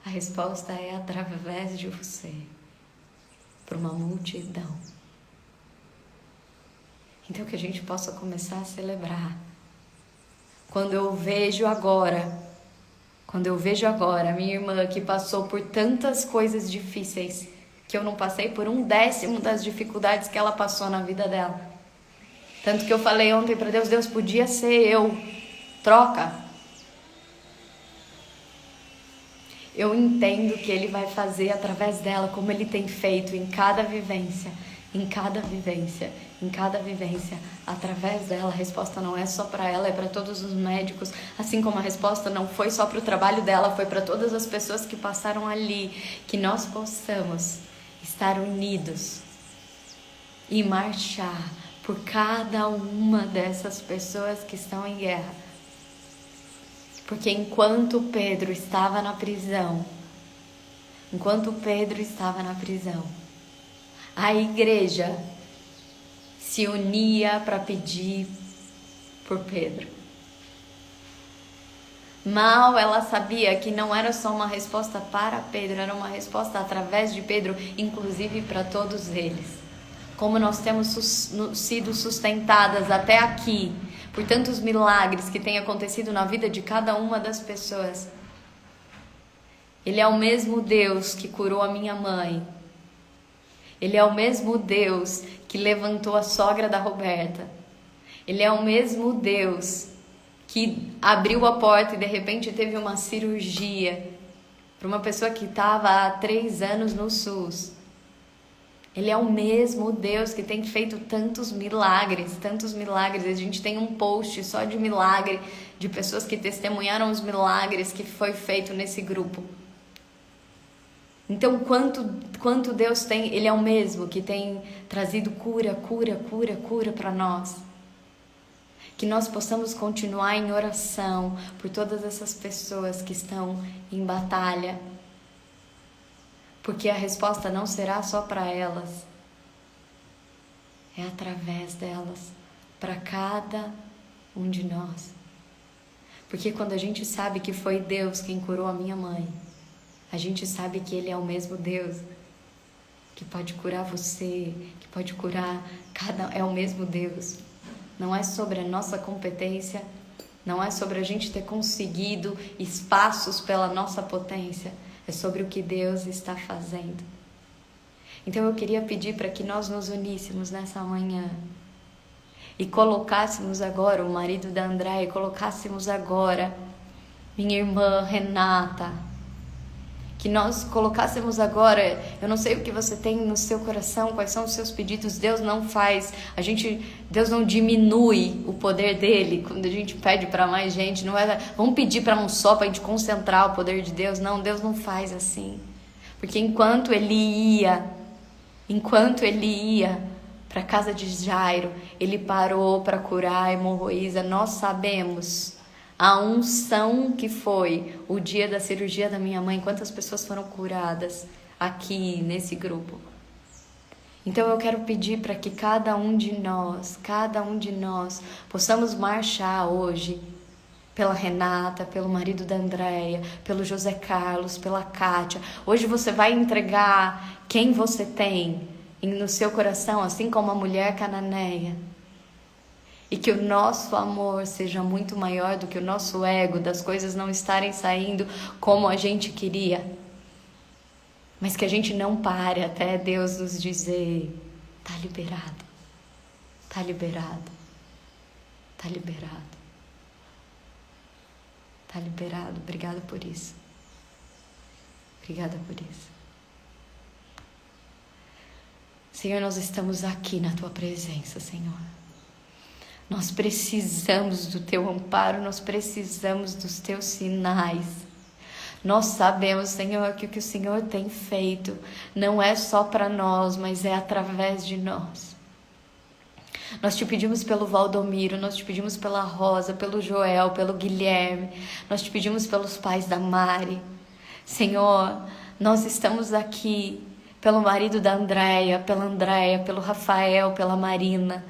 A: A resposta é através de você, para uma multidão. Então que a gente possa começar a celebrar. Quando eu vejo agora a minha irmã que passou por tantas coisas difíceis, que eu não passei por 1/10 das dificuldades que ela passou na vida dela. Tanto que eu falei ontem para Deus, Deus, podia ser eu, troca. Eu entendo que Ele vai fazer através dela, como Ele tem feito em cada vivência, em cada vivência, através dela. A resposta não é só para ela, é para todos os médicos, assim como a resposta não foi só para o trabalho dela, foi para todas as pessoas que passaram ali, que nós possamos estar unidos e marchar por cada uma dessas pessoas que estão em guerra. Porque enquanto Pedro estava na prisão, a igreja se unia para pedir por Pedro. Mal ela sabia que não era só uma resposta para Pedro, era uma resposta através de Pedro, inclusive para todos eles. Como nós temos sido sustentadas até aqui por tantos milagres que têm acontecido na vida de cada uma das pessoas. Ele é o mesmo Deus que curou a minha mãe. Ele é o mesmo Deus que levantou a sogra da Roberta. Ele é o mesmo Deus que abriu a porta e de repente teve uma cirurgia para uma pessoa que estava há 3 anos no SUS. Ele é o mesmo Deus que tem feito tantos milagres. A gente tem um post só de milagre, de pessoas que testemunharam os milagres que foi feito nesse grupo. Então, quanto Deus tem, Ele é o mesmo que tem trazido cura para nós. Que nós possamos continuar em oração por todas essas pessoas que estão em batalha. Porque a resposta não será só para elas. É através delas, para cada um de nós. Porque quando a gente sabe que foi Deus quem curou a minha mãe, a gente sabe que Ele é o mesmo Deus que pode curar você, que pode curar é o mesmo Deus. Não é sobre a nossa competência, não é sobre a gente ter conseguido espaços pela nossa potência, é sobre o que Deus está fazendo. Então eu queria pedir para que nós nos uníssemos nessa manhã e colocássemos agora o marido da Andréia, colocássemos agora minha irmã Renata, que nós colocássemos agora, eu não sei o que você tem no seu coração, quais são os seus pedidos. Deus não faz, Deus não diminui o poder dele quando a gente pede para mais gente. Não é, vamos pedir para um só para a gente concentrar o poder de Deus. Não, Deus não faz assim. Porque enquanto ele ia para a casa de Jairo, ele parou para curar a hemorroísa. Nós sabemos a unção que foi o dia da cirurgia da minha mãe, quantas pessoas foram curadas aqui nesse grupo. Então eu quero pedir para que cada um de nós possamos marchar hoje pela Renata, pelo marido da Andréia, pelo José Carlos, pela Kátia. Hoje você vai entregar quem você tem no seu coração, assim como a mulher cananeia. E que o nosso amor seja muito maior do que o nosso ego, das coisas não estarem saindo como a gente queria. Mas que a gente não pare até Deus nos dizer: tá liberado, tá liberado, tá liberado, tá liberado. Obrigada por isso. Obrigada por isso. Senhor, nós estamos aqui na Tua presença, Senhor. Nós precisamos do Teu amparo, nós precisamos dos Teus sinais. Nós sabemos, Senhor, que o que o Senhor tem feito não é só para nós, mas é através de nós. Nós Te pedimos pelo Valdomiro, nós Te pedimos pela Rosa, pelo Joel, pelo Guilherme, nós Te pedimos pelos pais da Mari. Senhor, nós estamos aqui pelo marido da Andréia, pelo Rafael, pela Marina,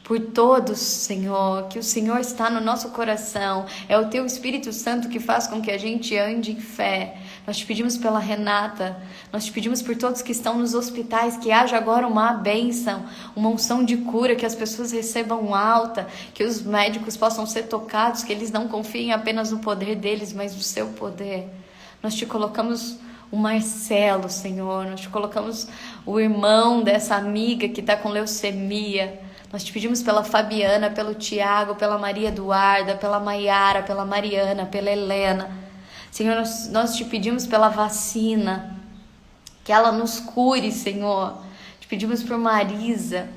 A: por todos, Senhor, que o Senhor está no nosso coração. É o Teu Espírito Santo que faz com que a gente ande em fé. Nós Te pedimos pela Renata, nós Te pedimos por todos que estão nos hospitais, que haja agora uma bênção, uma unção de cura, que as pessoas recebam alta, que os médicos possam ser tocados, que eles não confiem apenas no poder deles, mas no Seu poder. Nós Te colocamos o Marcelo, Senhor, nós Te colocamos o irmão dessa amiga que está com leucemia. Nós Te pedimos pela Fabiana, pelo Tiago, pela Maria Eduarda, pela Maiara, pela Mariana, pela Helena. Senhor, nós Te pedimos pela vacina, que ela nos cure, Senhor. Te Te pedimos por Marisa.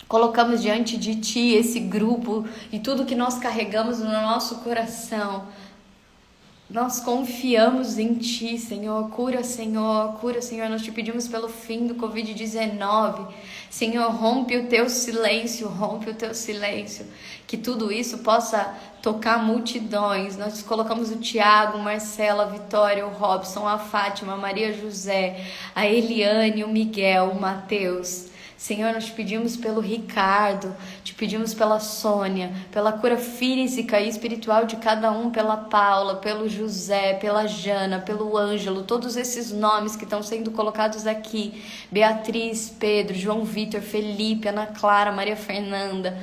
A: Colocamos diante de Ti esse grupo e tudo que nós carregamos no nosso coração. Nós confiamos em Ti, Senhor. Cura, Senhor. Cura, Senhor. Nós Te pedimos pelo fim do Covid-19. Senhor, rompe o Teu silêncio. Rompe o Teu silêncio. Que tudo isso possa tocar multidões. Nós colocamos o Tiago, Marcela, a Vitória, o Robson, a Fátima, a Maria José, a Eliane, o Miguel, o Mateus. Senhor, nós te pedimos pelo Ricardo, te pedimos pela Sônia, pela cura física e espiritual de cada um, pela Paula, pelo José, pela Jana, pelo Ângelo, todos esses nomes que estão sendo colocados aqui, Beatriz, Pedro, João Vitor, Felipe, Ana Clara, Maria Fernanda,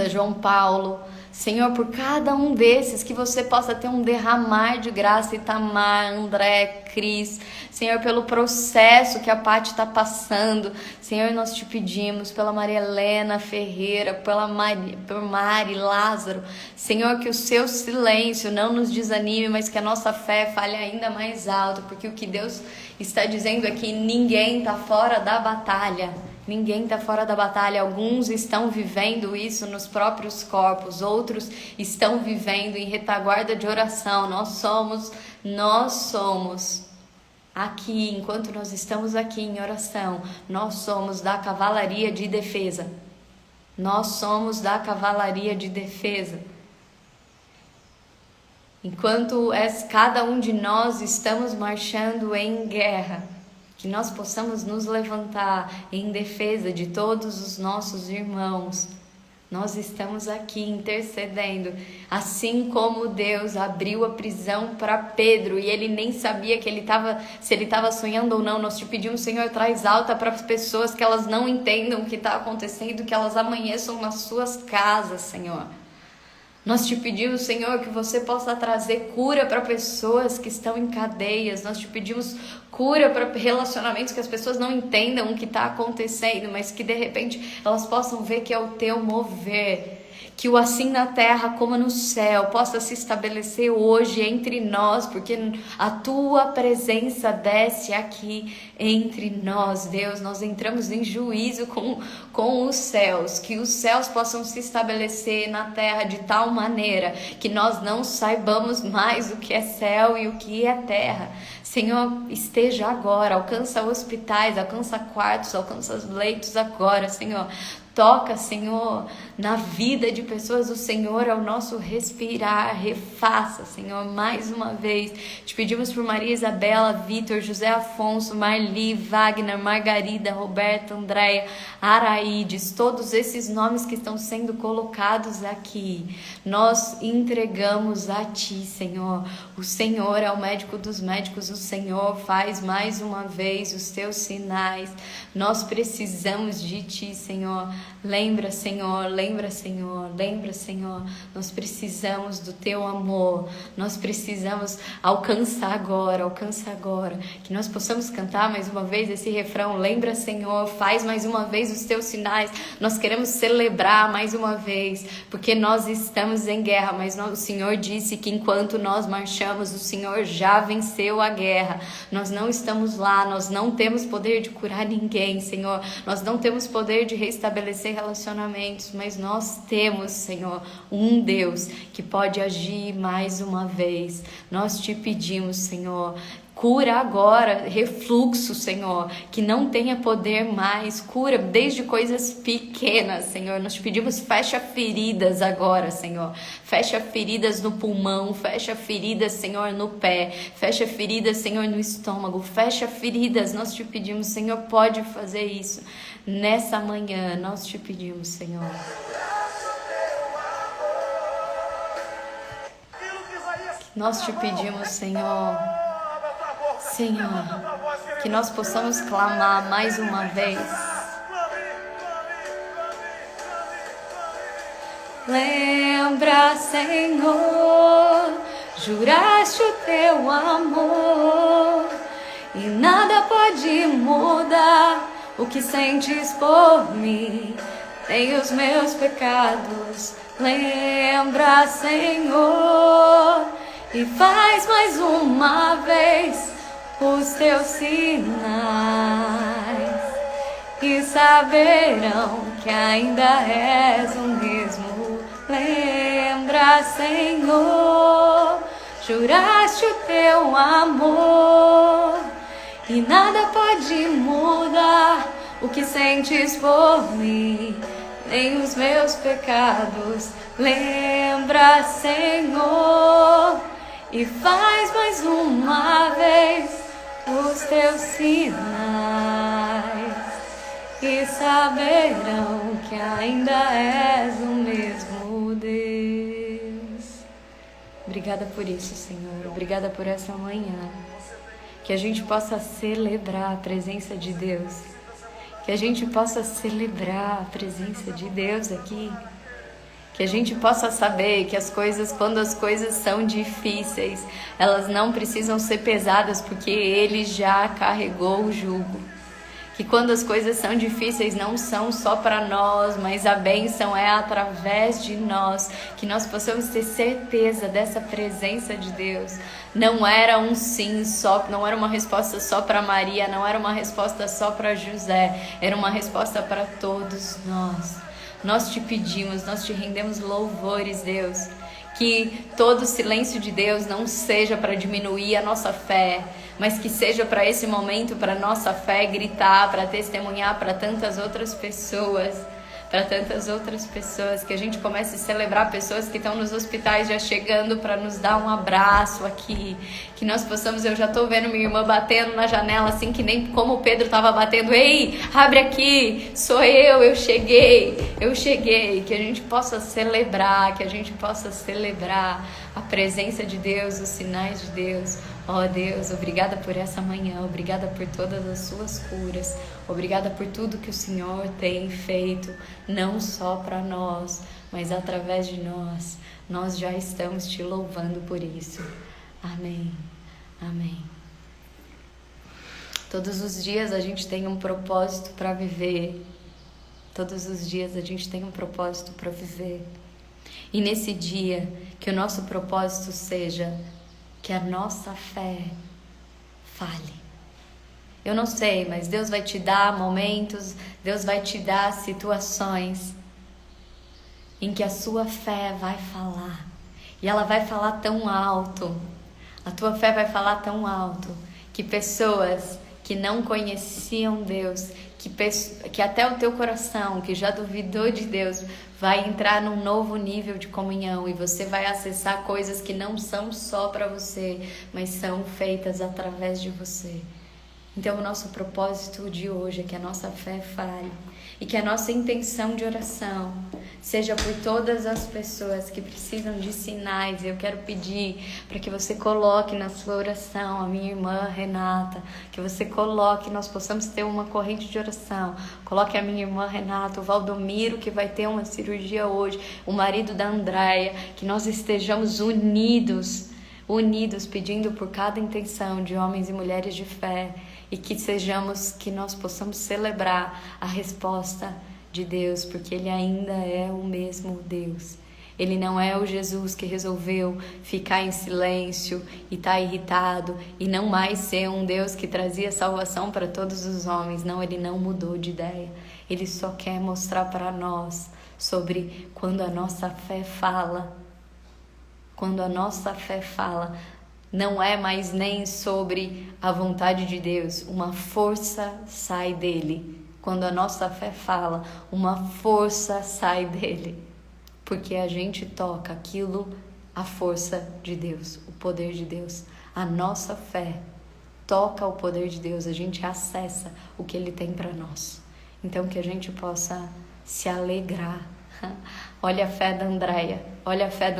A: João Paulo. Senhor, por cada um desses, que você possa ter um derramar de graça, Itamar, André, Cris. Senhor, pelo processo que a Paty está passando. Senhor, nós te pedimos pela Maria Helena Ferreira, por Mari, Lázaro. Senhor, que o seu silêncio não nos desanime, mas que a nossa fé fale ainda mais alto, porque o que Deus está dizendo é que ninguém está fora da batalha. Ninguém está fora da batalha. Alguns estão vivendo isso nos próprios corpos, outros estão vivendo em retaguarda de oração. Nós somos aqui, enquanto nós estamos aqui em oração, nós somos da cavalaria de defesa. Nós somos da cavalaria de defesa. Enquanto cada um de nós estamos marchando em guerra, que nós possamos nos levantar em defesa de todos os nossos irmãos. Nós estamos aqui intercedendo, assim como Deus abriu a prisão para Pedro e ele nem sabia que se ele estava sonhando ou não. Nós te pedimos, Senhor, traz alta para as pessoas, que elas não entendam o que está acontecendo, que elas amanheçam nas suas casas, Senhor. Nós te pedimos, Senhor, que você possa trazer cura para pessoas que estão em cadeias. Nós te pedimos cura para relacionamentos que as pessoas não entendam o que está acontecendo, mas que de repente elas possam ver que é o teu mover. Que o assim na terra como no céu possa se estabelecer hoje entre nós, porque a tua presença desce aqui entre nós, Deus. Nós entramos em juízo com os céus, que os céus possam se estabelecer na terra de tal maneira que nós não saibamos mais o que é céu e o que é terra. Senhor, esteja agora, alcança hospitais, alcança quartos, alcança leitos agora, Senhor. Toca, Senhor, na vida de pessoas. O Senhor é o nosso respirar. Refaça, Senhor, mais uma vez. Te pedimos por Maria Isabela, Vitor, José Afonso, Marli, Wagner, Margarida, Roberto, Andréia, Araídes, todos esses nomes que estão sendo colocados aqui. Nós entregamos a Ti, Senhor. O Senhor é o médico dos médicos. O Senhor faz mais uma vez os Teus sinais. Nós precisamos de Ti, Senhor. Lembra, Senhor, lembra, Senhor, lembra, Senhor. Nós precisamos do Teu amor. Nós precisamos alcança agora. Que nós possamos cantar mais uma vez esse refrão. Lembra, Senhor, faz mais uma vez os Teus sinais. Nós queremos celebrar mais uma vez, porque nós estamos em guerra, mas o Senhor disse que enquanto nós marchamos, o Senhor já venceu a guerra. Nós não estamos lá, nós não temos poder de curar ninguém, Senhor. Nós não temos poder de restabelecer relacionamentos, mas nós temos, Senhor, um Deus que pode agir mais uma vez. Nós te pedimos, Senhor, cura agora, refluxo, Senhor, que não tenha poder mais, cura desde coisas pequenas, Senhor. Nós te pedimos, fecha feridas agora, Senhor. Fecha feridas no pulmão, fecha feridas, Senhor, no pé, fecha feridas, Senhor, no estômago, fecha feridas. Nós te pedimos, Senhor, pode fazer isso. Nessa manhã, nós te pedimos, Senhor. Nós te pedimos, Senhor, que nós possamos clamar mais uma vez. Lembra, Senhor, juraste o Teu amor e nada pode mudar o que sentes por mim. Tem os meus pecados. Lembra, Senhor, e faz mais uma vez os teus sinais e saberão que ainda és o mesmo. Lembra, Senhor, juraste o teu amor e nada pode mudar o que sentes por mim, nem os meus pecados. Lembra, Senhor, e faz mais uma vez os teus sinais e saberão que ainda és o mesmo Deus. Obrigada por isso, Senhor. Obrigada por essa manhã. Que a gente possa celebrar a presença de Deus. Que a gente possa celebrar a presença de Deus aqui. Que a gente possa saber que quando as coisas são difíceis, elas não precisam ser pesadas, porque Ele já carregou o jugo. Que quando as coisas são difíceis, não são só para nós, mas a bênção é através de nós. Que nós possamos ter certeza dessa presença de Deus. Não era um sim só, não era uma resposta só para Maria, não era uma resposta só para José, era uma resposta para todos nós. Nós te pedimos, nós te rendemos louvores, Deus. Que todo o silêncio de Deus não seja para diminuir a nossa fé, mas que seja para esse momento, para nossa fé gritar, para testemunhar para tantas outras pessoas. Que a gente comece a celebrar pessoas que estão nos hospitais já chegando para nos dar um abraço aqui, que nós possamos, eu já tô vendo minha irmã batendo na janela assim, que nem como o Pedro tava batendo, ei, abre aqui, sou eu cheguei, que a gente possa celebrar a presença de Deus, os sinais de Deus. Ó Deus, obrigada por essa manhã, obrigada por todas as suas curas, obrigada por tudo que o Senhor tem feito, não só para nós, mas através de nós. Nós já estamos te louvando por isso. Amém. Amém. Todos os dias a gente tem um propósito para viver. Todos os dias a gente tem um propósito para viver. E nesse dia, que o nosso propósito seja que a nossa fé fale. Eu não sei, mas Deus vai te dar momentos, Deus vai te dar situações em que a sua fé vai falar. E ela vai falar tão alto, a tua fé vai falar tão alto, que pessoas que não conheciam Deus, que até o teu coração, que já duvidou de Deus, vai entrar num novo nível de comunhão, e você vai acessar coisas que não são só para você, mas são feitas através de você. Então o nosso propósito de hoje é que a nossa fé fale, e que a nossa intenção de oração seja por todas as pessoas que precisam de sinais. Eu quero pedir para que você coloque na sua oração a minha irmã Renata, que você coloque, nós possamos ter uma corrente de oração. Coloque a minha irmã Renata, o Valdomiro, que vai ter uma cirurgia hoje, o marido da Andréia, que nós estejamos unidos pedindo por cada intenção de homens e mulheres de fé, e que nós possamos celebrar a resposta de Deus, porque Ele ainda é o mesmo Deus. Ele não é o Jesus que resolveu ficar em silêncio e estar irritado e não mais ser um Deus que trazia salvação para todos os homens. Não, Ele não mudou de ideia. Ele só quer mostrar para nós sobre quando a nossa fé fala. Quando a nossa fé fala, não é mais nem sobre a vontade de Deus, uma força sai dele. Quando a nossa fé fala, uma força sai dele, porque a gente toca aquilo, a força de Deus, o poder de Deus. A nossa fé toca o poder de Deus, a gente acessa o que Ele tem para nós. Então que a gente possa se alegrar. Olha a fé da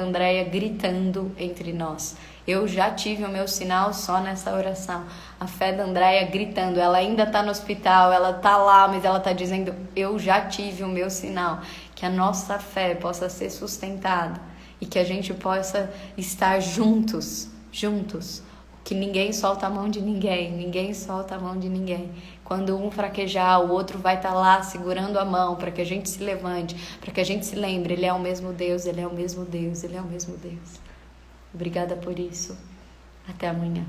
A: Andréia gritando entre nós. Eu já tive o meu sinal só nessa oração. A fé da Andréia gritando. Ela ainda está no hospital, ela está lá, mas ela está dizendo, eu já tive o meu sinal. Que a nossa fé possa ser sustentada e que a gente possa estar juntos. Que ninguém solta a mão de ninguém solta a mão de ninguém. Quando um fraquejar, o outro vai estar lá segurando a mão para que a gente se levante, para que a gente se lembre, Ele é o mesmo Deus, Ele é o mesmo Deus, Ele é o mesmo Deus. Obrigada por isso. Até amanhã.